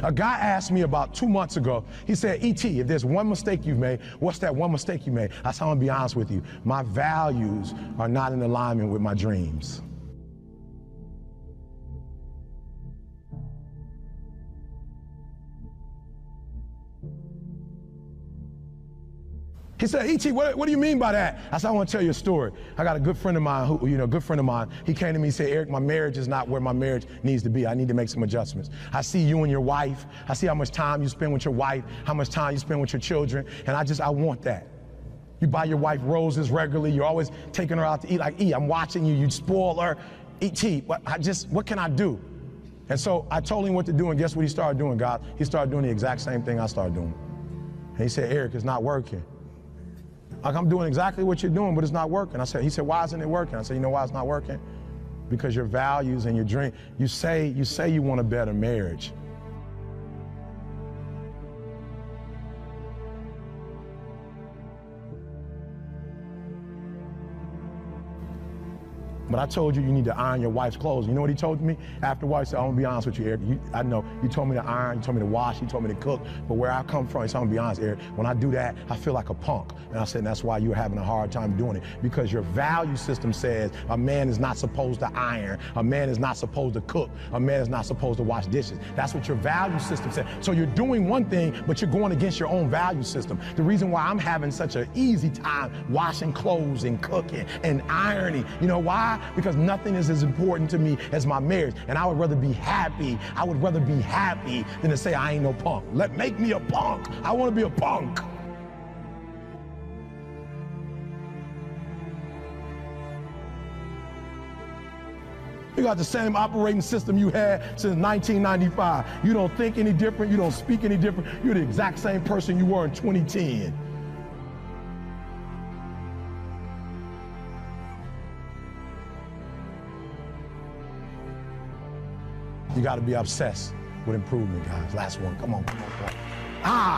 A guy asked me about 2 months ago, he said, E.T., if there's one mistake you've made, what's that one mistake you made? I said, I'm gonna be honest with you. My values are not in alignment with my dreams. He said, E.T., what do you mean by that? I said, I want to tell you a story. I got a good friend of mine he came to me and said, Eric, my marriage is not where my marriage needs to be. I need to make some adjustments. I see you and your wife. I see how much time you spend with your wife, how much time you spend with your children, and I want that. You buy your wife roses regularly. You're always taking her out to eat. Like, I'm watching you. You spoil her. E.T., what can I do? And so I told him what to do, and guess what he started doing, God? He started doing the exact same thing I started doing. And he said, Eric, it's not working. Like, I'm doing exactly what you're doing, but it's not working. He said, why isn't it working? I said, you know why it's not working? Because your values and your dream, you say you want a better marriage. But I told you need to iron your wife's clothes. You know what he told me? Afterwards, he said, I'm gonna be honest with you, Eric. I know, you told me to iron, you told me to wash, you told me to cook, but where I come from, he said, I'm gonna be honest, Eric, when I do that, I feel like a punk. And I said, and that's why you're having a hard time doing it, because your value system says a man is not supposed to iron, a man is not supposed to cook, a man is not supposed to wash dishes. That's what your value system says. So you're doing one thing, but you're going against your own value system. The reason why I'm having such an easy time washing clothes and cooking and ironing, you know why? Because nothing is as important to me as my marriage. And I would rather be happy. I would rather be happy than to say I ain't no punk. Make me a punk. I want to be a punk. You got the same operating system you had since 1995. You don't think any different. You don't speak any different. You're the exact same person you were in 2010. You got to be obsessed with improvement, guys. Last one. Come on.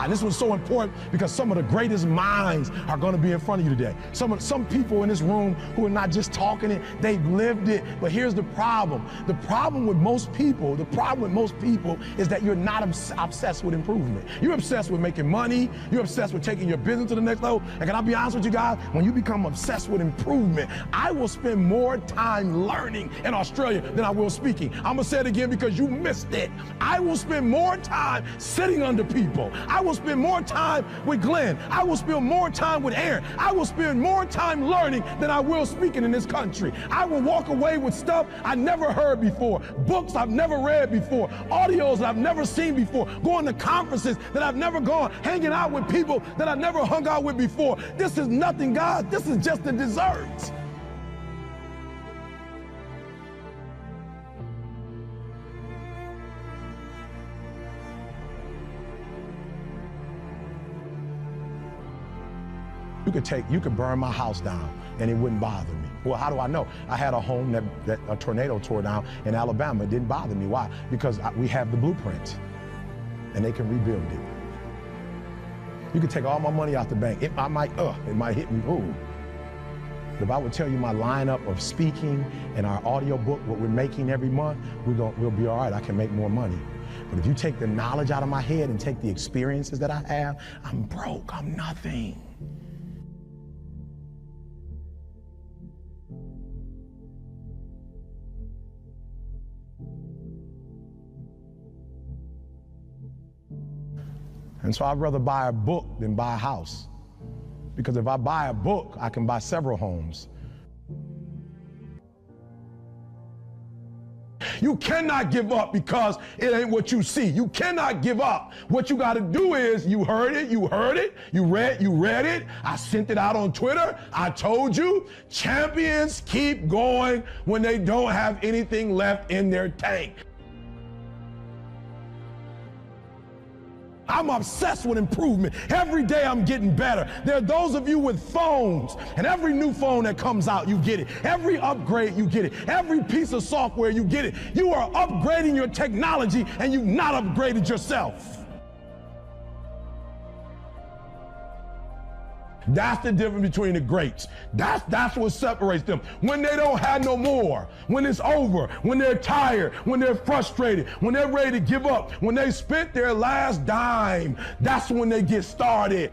And this was so important because some of the greatest minds are going to be in front of you today. Some people in this room who are not just talking it, they've lived it. But here's the problem. The problem with most people is that you're not obsessed with improvement. You're obsessed with making money. You're obsessed with taking your business to the next level. And can I be honest with you guys? When you become obsessed with improvement, I will spend more time learning in Australia than I will speaking. I'm going to say it again because you missed it. I will spend more time sitting under people. I will spend more time with Glenn. I will spend more time with Aaron. I will spend more time learning than I will speaking in this country. I will walk away with stuff I never heard before, books I've never read before, audios that I've never seen before, going to conferences that I've never gone, hanging out with people that I've never hung out with before. This is nothing, guys. This is just the dessert. You could burn my house down and it wouldn't bother me. Well, how do I know? I had a home that a tornado tore down in Alabama. It didn't bother me. Why? Because we have the blueprint and they can rebuild it. You could take all my money out the bank. It might hit me. Ooh. But if I would tell you my lineup of speaking and our audio book, what we're making every month, we'll be all right. I can make more money. But if you take the knowledge out of my head and take the experiences that I have, I'm broke. I'm nothing. And so I'd rather buy a book than buy a house. Because if I buy a book, I can buy several homes. You cannot give up because it ain't what you see. You cannot give up. What you got to do is, you heard it, you read it. I sent it out on Twitter. I told you, champions keep going when they don't have anything left in their tank. I'm obsessed with improvement. Every day I'm getting better. There are those of you with phones, and every new phone that comes out, you get it. Every upgrade, you get it. Every piece of software, you get it. You are upgrading your technology, and you've not upgraded yourself. That's the difference between the greats. That's what separates them. When they don't have no more, when it's over, when they're tired, when they're frustrated, when they're ready to give up, when they spent their last dime, that's when they get started.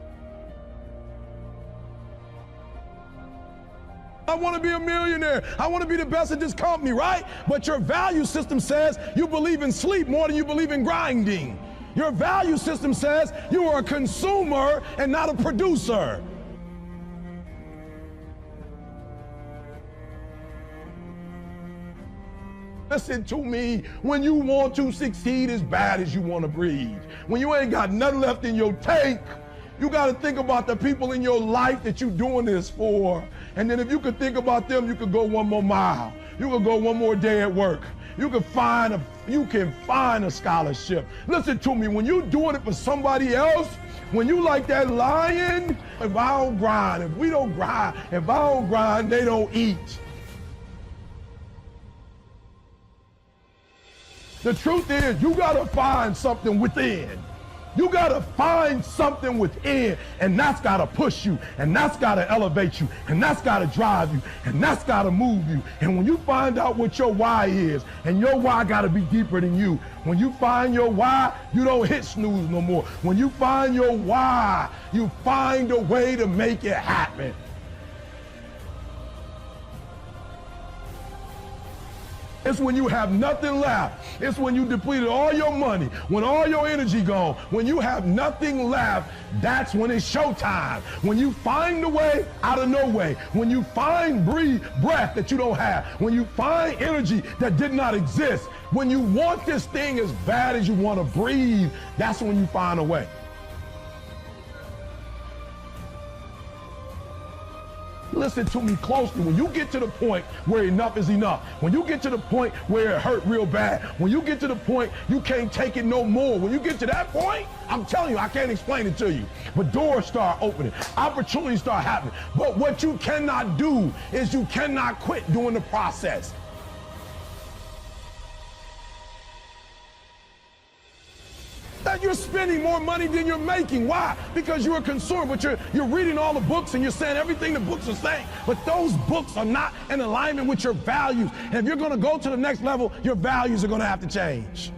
I want to be a millionaire. I want to be the best at this company, right? But your value system says you believe in sleep more than you believe in grinding. Your value system says you are a consumer and not a producer. Listen to me, when you want to succeed as bad as you want to breathe, when you ain't got nothing left in your tank, you got to think about the people in your life that you're doing this for. And then if you could think about them, you could go one more mile. You could go one more day at work. You can find a scholarship. Listen to me, when you're doing it for somebody else, when you like that lion, if I don't grind, if we don't grind, if I don't grind, they don't eat. The truth is, you gotta find something within. You gotta find something within, and that's gotta push you, and that's gotta elevate you, and that's gotta drive you, and that's gotta move you. And when you find out what your why is, and your why gotta be deeper than you, when you find your why, you don't hit snooze no more. When you find your why, you find a way to make it happen. It's when you have nothing left. It's when you depleted all your money, when all your energy gone, when you have nothing left, that's when it's showtime. When you find a way out of no way, when you find breath that you don't have, when you find energy that did not exist, when you want this thing as bad as you want to breathe, that's when you find a way. Listen to me closely. When you get to the point where enough is enough, when you get to the point where it hurt real bad, when you get to the point you can't take it no more, when you get to that point, I'm telling you, I can't explain it to you, but doors start opening, opportunities start happening. But what you cannot do is you cannot quit during the process. That you're spending more money than you're making. Why? Because you're a consumer, but you're reading all the books and you're saying everything the books are saying, but those books are not in alignment with your values. And if you're going to go to the next level, your values are going to have to change.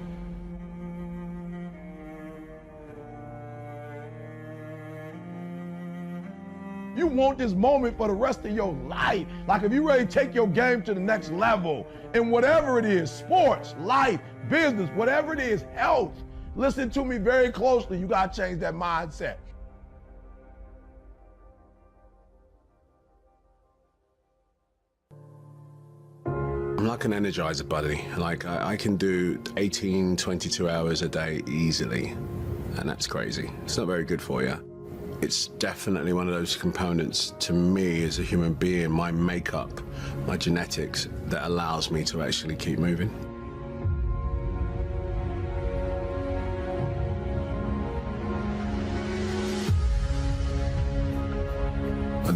You want this moment for the rest of your life. Like if you're ready to take your game to the next level in whatever it is, sports, life, business, whatever it is, health, listen to me very closely. You got to change that mindset. I'm like an energizer buddy. Like I can do 18, 22 hours a day easily. And that's crazy. It's not very good for you. It's definitely one of those components to me as a human being, my makeup, my genetics, that allows me to actually keep moving.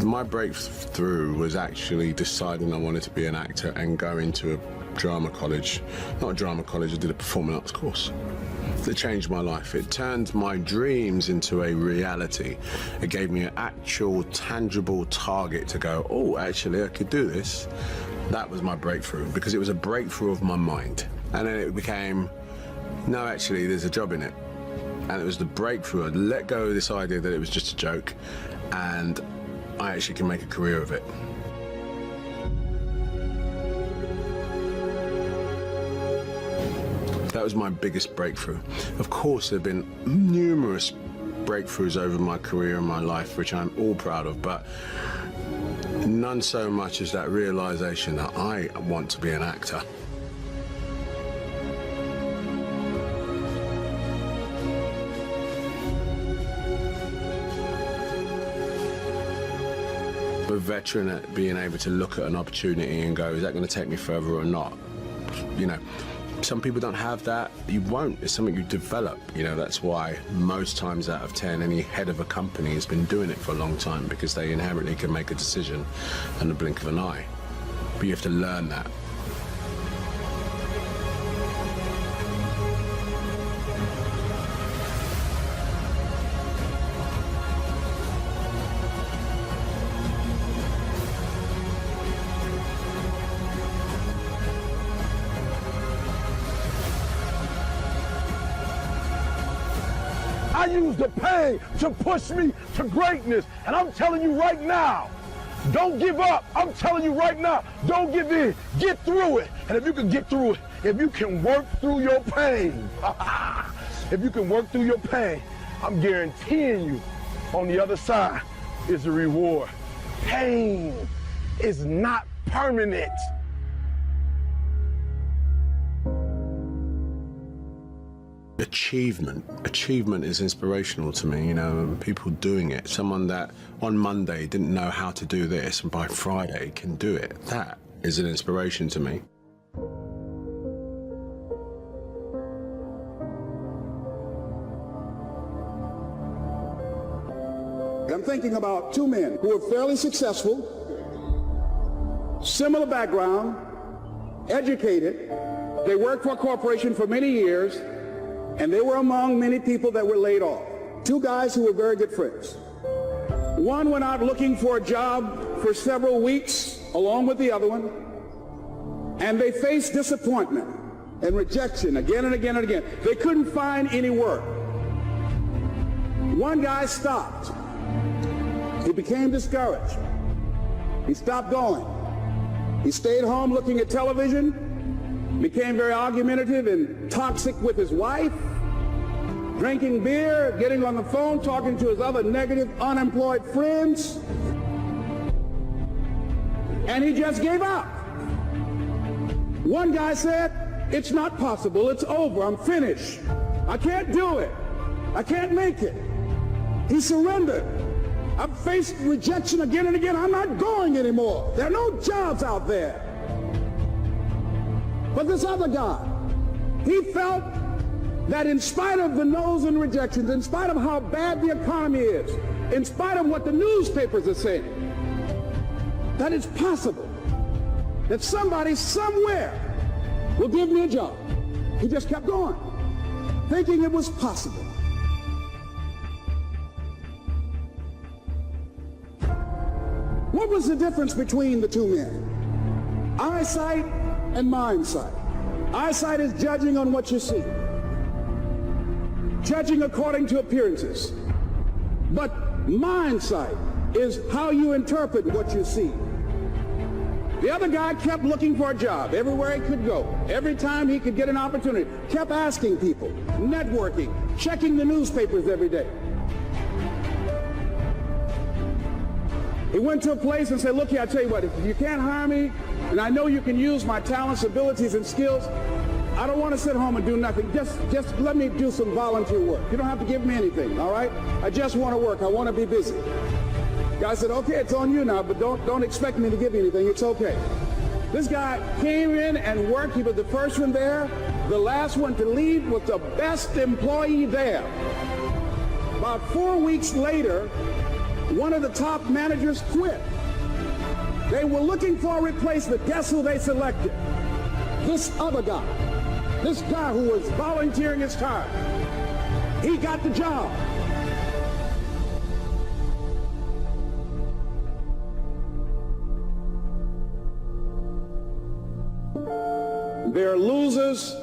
My breakthrough was actually deciding I wanted to be an actor and go into a drama college. Not a drama college, I did a performing arts course. It changed my life. It turned my dreams into a reality. It gave me an actual, tangible target to go, oh, actually, I could do this. That was my breakthrough, because it was a breakthrough of my mind. And then it became, no, actually, there's a job in it. And it was the breakthrough. I let go of this idea that it was just a joke, and I actually can make a career of it. That was my biggest breakthrough. Of course, there have been numerous breakthroughs over my career and my life, which I'm all proud of, but none so much as that realization that I want to be an actor. A veteran at being able to look at an opportunity and go, is that going to take me further or not? You know, some people don't have that. You won't. It's something you develop. You know, that's why most times out of 10, any head of a company has been doing it for a long time, because they inherently can make a decision in the blink of an eye. But you have to learn that. I use the pain to push me to greatness. And I'm telling you right now, don't give up. I'm telling you right now, don't give in. Get through it. And if you can get through it, if you can work through your pain, if you can work through your pain, I'm guaranteeing you on the other side is a reward. Pain is not permanent. Achievement is inspirational to me, you know, and people doing it. Someone that on Monday didn't know how to do this and by Friday can do it. That is an inspiration to me. I'm thinking about two men who are fairly successful, similar background, educated. They worked for a corporation for many years, and they were among many people that were laid off. Two guys who were very good friends. One went out looking for a job for several weeks along with the other one, and they faced disappointment and rejection again and again and again. They couldn't find any work. One guy stopped. He became discouraged. He stopped going. He stayed home looking at television, became very argumentative and toxic with his wife, drinking beer, getting on the phone, talking to his other negative, unemployed friends, and he just gave up. One guy said, "It's not possible, it's over, I'm finished. I can't do it. I can't make it." He surrendered. I've faced rejection again and again. I'm not going anymore. There are no jobs out there. But this other guy, he felt that in spite of the no's and rejections, in spite of how bad the economy is, in spite of what the newspapers are saying, that it's possible that somebody somewhere will give me a job. He just kept going, thinking it was possible. What was the difference between the two men? Eyesight and mindsight. Eyesight is judging on what you see, judging according to appearances. But mindsight is how you interpret what you see. The other guy kept looking for a job everywhere he could go. Every time he could get an opportunity, kept asking people, networking, checking the newspapers every day. He went to a place and said, "Look here, I tell you what, if you can't hire me, and I know you can use my talents, abilities, and skills, I don't want to sit home and do nothing. Just let me do some volunteer work. You don't have to give me anything, all right? I just want to work. I want to be busy." Guy said, "Okay, it's on you now, but don't expect me to give you anything. It's okay." This guy came in and worked. He was the first one there. The last one to leave was the best employee there. About 4 weeks later, one of the top managers quit. They were looking for a replacement. Guess who they selected? This other guy. This guy who was volunteering his time. He got the job. There are losers,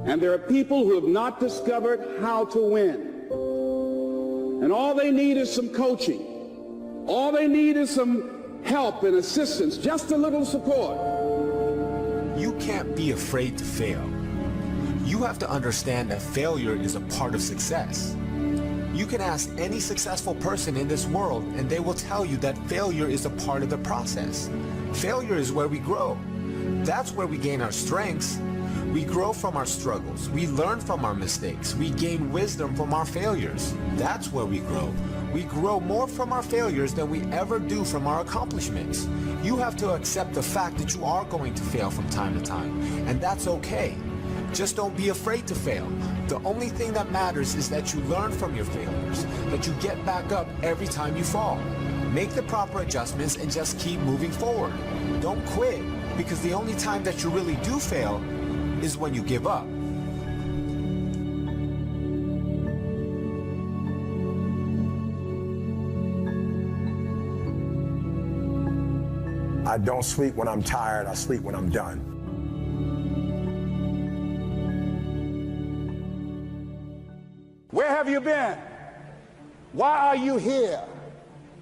and there are people who have not discovered how to win. And all they need is some coaching. All they need is some help and assistance, just a little support. You can't be afraid to fail. You have to understand that failure is a part of success. You can ask any successful person in this world and they will tell you that failure is a part of the process. Failure is where we grow. That's where we gain our strengths. We grow from our struggles. We learn from our mistakes. We gain wisdom from our failures. That's where we grow. We grow more from our failures than we ever do from our accomplishments. You have to accept the fact that you are going to fail from time to time, and that's okay. Just don't be afraid to fail. The only thing that matters is that you learn from your failures, that you get back up every time you fall. Make the proper adjustments and just keep moving forward. Don't quit, because the only time that you really do fail is when you give up. I don't sleep when I'm tired, I sleep when I'm done. Where have have you been? Why are you here?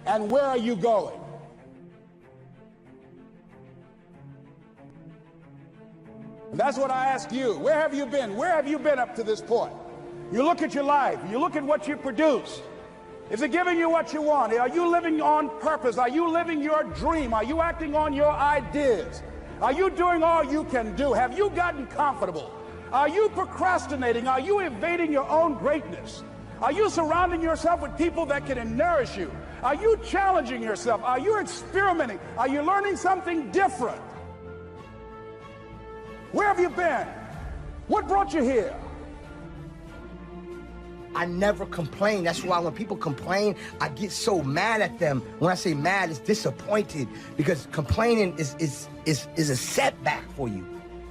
And where are you going? And that's what I ask you. Where have you been? Where have you been up to this point? You look at your life. You look at what you produce. Is it giving you what you want? Are you living on purpose? Are you living your dream? Are you acting on your ideas? Are you doing all you can do? Have you gotten comfortable? Are you procrastinating? Are you evading your own greatness? Are you surrounding yourself with people that can nourish you? Are you challenging yourself? Are you experimenting? Are you learning something different? Where have you been? What brought you here? I never complain. That's why when people complain, I get so mad at them. When I say mad, it's disappointed, because complaining is a setback for you.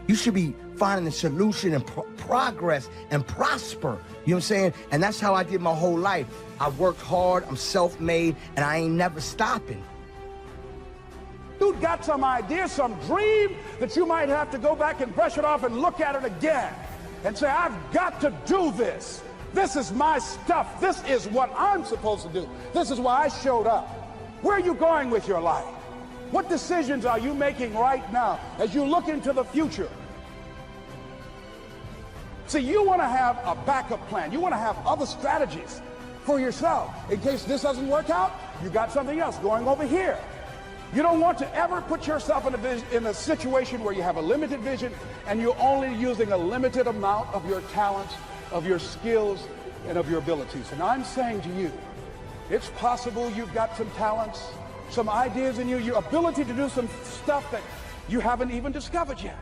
You should be finding a solution and progress and prosper. You know what I'm saying? And that's how I did my whole life. I worked hard, I'm self-made, and I ain't never stopping. You've got some idea, some dream that you might have to go back and brush it off and look at it again and say, I've got to do this. This is my stuff. This is what I'm supposed to do. This is why I showed up. Where are you going with your life? What decisions are you making right now as you look into the future? See, you want to have a backup plan. You want to have other strategies for yourself. In case this doesn't work out, you got something else going over here. You don't want to ever put yourself in a situation where you have a limited vision and you're only using a limited amount of your talents, of your skills, and of your abilities. And I'm saying to you, it's possible you've got some talents, some ideas in you, your ability to do some stuff that you haven't even discovered yet.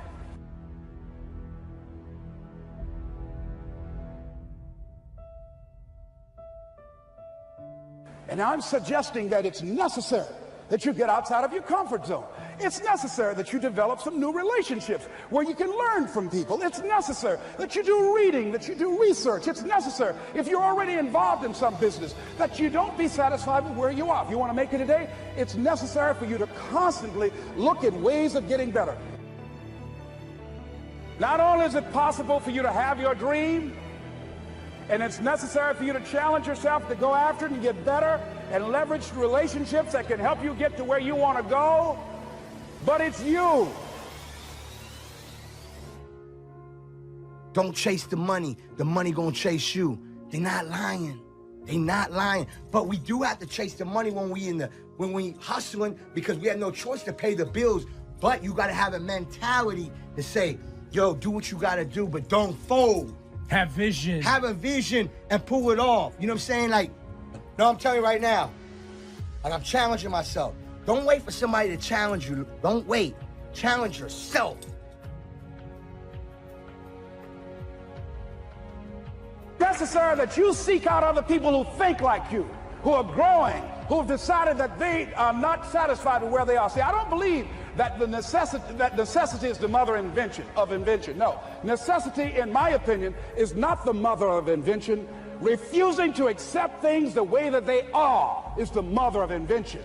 And I'm suggesting that it's necessary that you get outside of your comfort zone. It's necessary that you develop some new relationships where you can learn from people. It's necessary that you do reading, that you do research. It's necessary, if you're already involved in some business, that you don't be satisfied with where you are. If you want to make it today, it's necessary for you to constantly look at ways of getting better. Not only is it possible for you to have your dream, and it's necessary for you to challenge yourself to go after it and get better and leverage relationships that can help you get to where you want to go, but it's you. Don't chase the money gonna chase you. They're not lying. They not lying. But we do have to chase the money when we hustling, because we have no choice to pay the bills. But you gotta have a mentality to say, yo, do what you gotta do, but don't fold. Have vision. Have a vision and pull it off. You know what I'm saying? Like, no, I'm telling you right now, like, I'm challenging myself. Don't wait for somebody to challenge you. Don't wait. Challenge yourself. Necessary that you seek out other people who think like you, who are growing, who have decided that they are not satisfied with where they are. See, I don't believe that necessity is the mother of invention. No, necessity, in my opinion, is not the mother of invention. Refusing to accept things the way that they are is the mother of invention.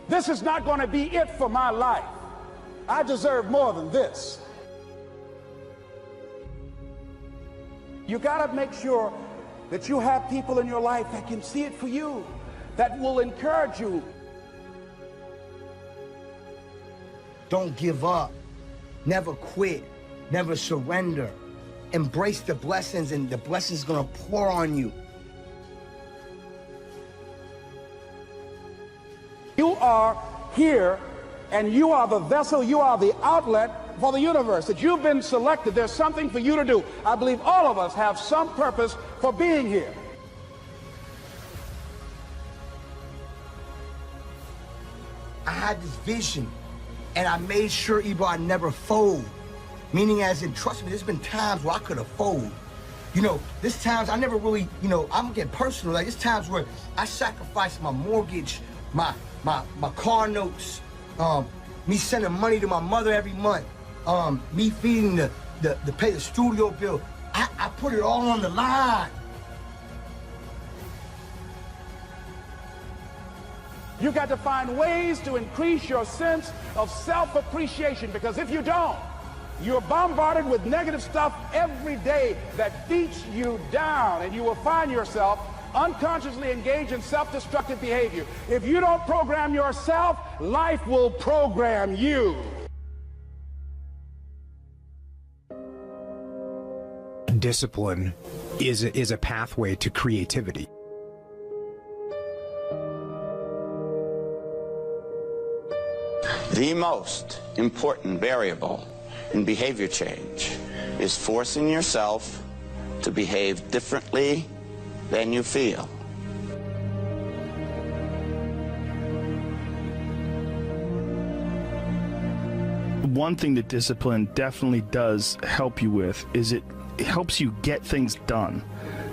This is not going to be it for my life. I deserve more than this. You got to make sure that you have people in your life that can see it for you, that will encourage you. Don't give up. Never quit. Never surrender. Embrace the blessings, and the blessings gonna pour on you. You are here, and you are the vessel, you are the outlet for the universe. That you've been selected. There's something for you to do. I believe all of us have some purpose for being here. I had this vision, and I made sure, Ebro, I never fold. Meaning, as in, trust me, there's been times where I could have folded. You know, there's times I never really, you know, I'm getting personal. Like, there's times where I sacrificed my mortgage, my car notes, me sending money to my mother every month, me feeding the pay the studio bill. I put it all on the line. You got to find ways to increase your sense of self-appreciation, because if you don't, You're bombarded with negative stuff every day that beats you down, and you will find yourself unconsciously engaged in self-destructive behavior. If you don't program yourself, life will program you. Discipline is a pathway to creativity. The most important variable in behavior change is forcing yourself to behave differently than you feel. One thing that discipline definitely does help you with is it helps you get things done.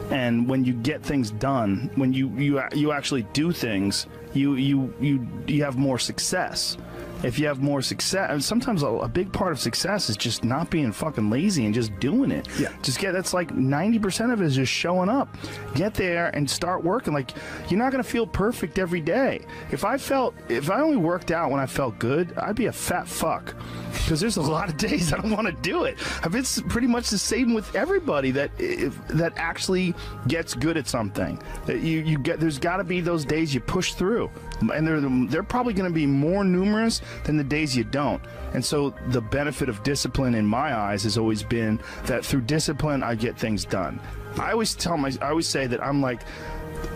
And when you get things done, when you actually do things, you have more success. If you have more success, and sometimes a big part of success is just not being fucking lazy and just doing it. Yeah. That's like 90% of it is just showing up. Get there and start working. Like, you're not gonna feel perfect every day. If I only worked out when I felt good, I'd be a fat fuck. Because there's a lot of days I don't want to do it. It's pretty much the same with everybody that actually gets good at something. There's got to be those days you push through, and they're probably going to be more numerous than the days you don't. And so the benefit of discipline in my eyes has always been that through discipline I get things done. I always say that I'm like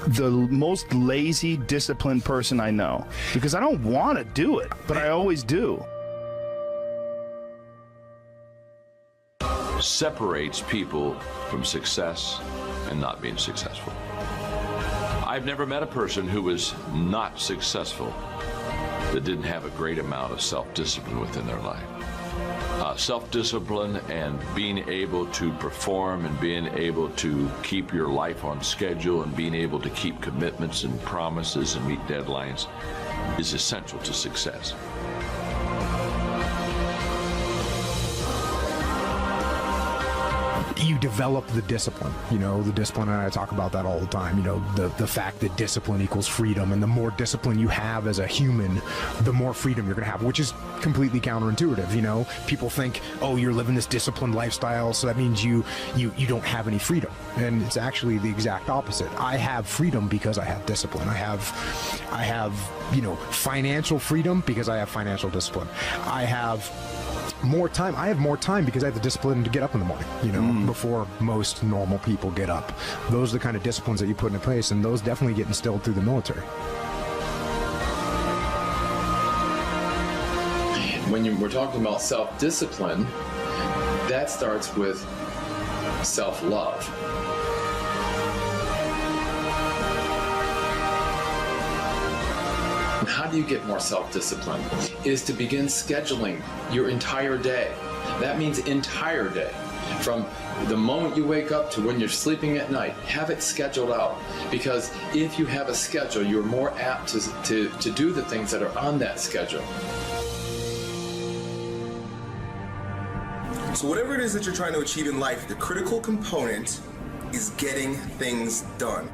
the most lazy, disciplined person I know, because I don't want to do it, but I always do. Separates people from success and not being successful. I've never met a person who was not successful that didn't have a great amount of self-discipline within their life. Self-discipline and being able to perform and being able to keep your life on schedule and being able to keep commitments and promises and meet deadlines is essential to success. You develop the discipline, the discipline, and I talk about that all the time, the fact that discipline equals freedom, and the more discipline you have as a human, the more freedom you're going to have, which is completely counterintuitive. People think, oh, you're living this disciplined lifestyle, so that means you don't have any freedom, and it's actually the exact opposite. I have freedom because I have discipline. I have financial freedom because I have financial discipline. I have more time. I have more time because I have the discipline to get up in the morning, before most normal people get up. Those are the kind of disciplines that you put into place, and those definitely get instilled through the military. When we're talking about self-discipline, that starts with self-love. How do you get more self-discipline? Is to begin scheduling your entire day. That means entire day. From the moment you wake up to when you're sleeping at night, have it scheduled out. Because if you have a schedule, you're more apt to do the things that are on that schedule. So whatever it is that you're trying to achieve in life, the critical component is getting things done.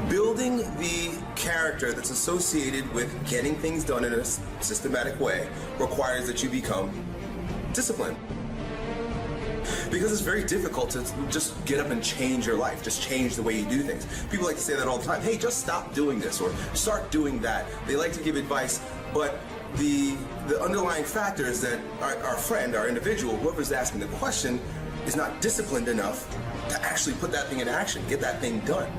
Building the character that's associated with getting things done in a systematic way requires that you become disciplined. Because it's very difficult to just get up and change your life, just change the way you do things. People like to say that all the time, hey, just stop doing this or start doing that. They like to give advice, but the underlying factor is that our friend, our individual, whoever's asking the question, is not disciplined enough to actually put that thing in action, get that thing done.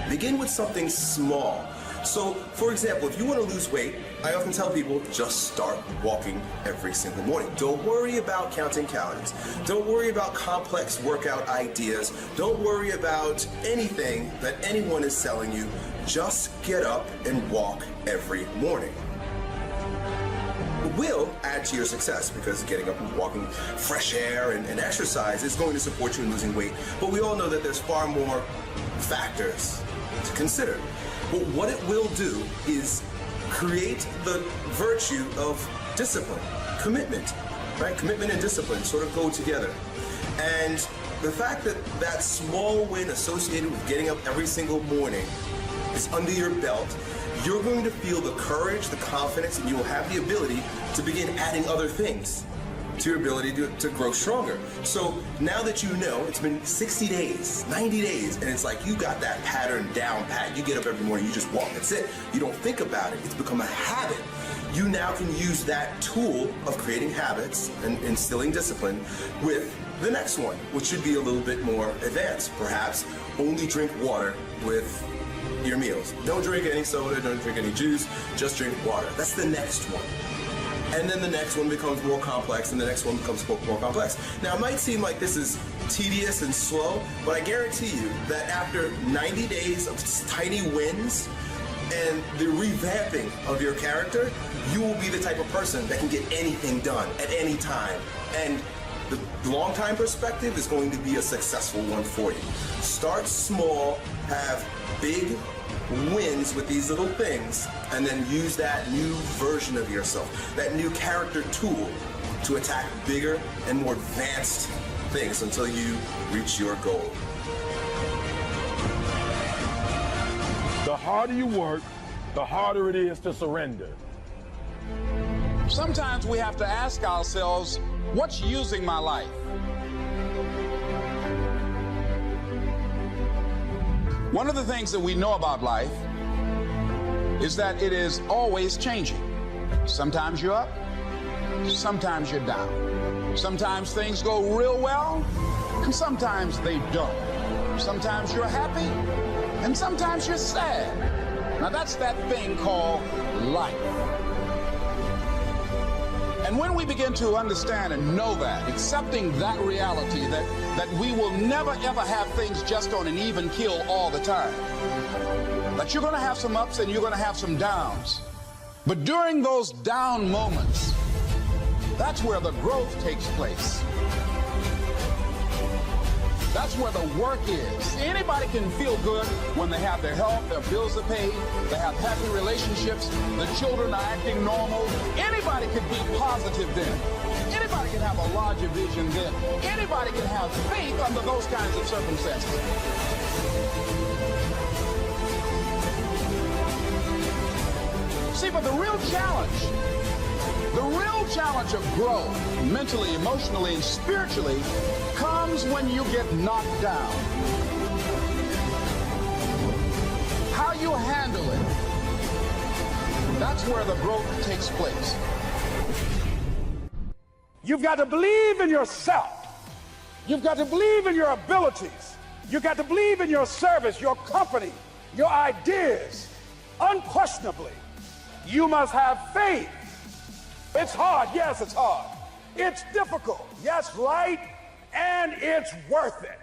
Begin with something small. So, for example, if you want to lose weight, I often tell people, just start walking every single morning. Don't worry about counting calories. Don't worry about complex workout ideas. Don't worry about anything that anyone is selling you. Just get up and walk every morning. It will add to your success because getting up and walking, fresh air and exercise is going to support you in losing weight. But we all know that there's far more factors to consider. But what it will do is create the virtue of discipline, commitment, right? Commitment and discipline sort of go together. And the fact that that small win associated with getting up every single morning is under your belt, you're going to feel the courage, the confidence, and you will have the ability to begin adding other things to your ability to grow stronger. So now that you know, it's been 60 days, 90 days, and it's like you got that pattern down pat. You get up every morning, you just walk. That's it. You don't think about it. It's become a habit. You now can use that tool of creating habits and instilling discipline with the next one, which should be a little bit more advanced. Perhaps only drink water with your meals. Don't drink any soda, don't drink any juice, just drink water. That's the next one. And then the next one becomes more complex, and the next one becomes more complex. Now, it might seem like this is tedious and slow, but I guarantee you that after 90 days of tiny wins and the revamping of your character, you will be the type of person that can get anything done at any time. And the long-time perspective is going to be a successful one for you. Start small, have big wins with these little things, and then use that new version of yourself, that new character tool to attack bigger and more advanced things until you reach your goal. The harder you work, the harder it is to surrender. Sometimes we have to ask ourselves, what's using my life? One of the things that we know about life is that it is always changing. Sometimes you're up, sometimes you're down. Sometimes things go real well, and sometimes they don't. Sometimes you're happy, and sometimes you're sad. Now that's that thing called life. And when we begin to understand and know that, accepting that reality that we will never ever have things just on an even keel all the time, that you're going to have some ups and you're going to have some downs. But during those down moments, that's where the growth takes place. That's where the work is. Anybody can feel good when they have their health, their bills are paid, they have happy relationships, the children are acting normal. Anybody can be positive then. Anybody can have a larger vision then. Anybody can have faith under those kinds of circumstances. See, but the real challenge of growth, mentally, emotionally, and spiritually, comes when you get knocked down. How you handle it, that's where the growth takes place. You've got to believe in yourself. You've got to believe in your abilities. You've got to believe in your service, your company, your ideas. Unquestionably, you must have faith. It's hard, yes, it's hard. It's difficult, yes, right, and it's worth it.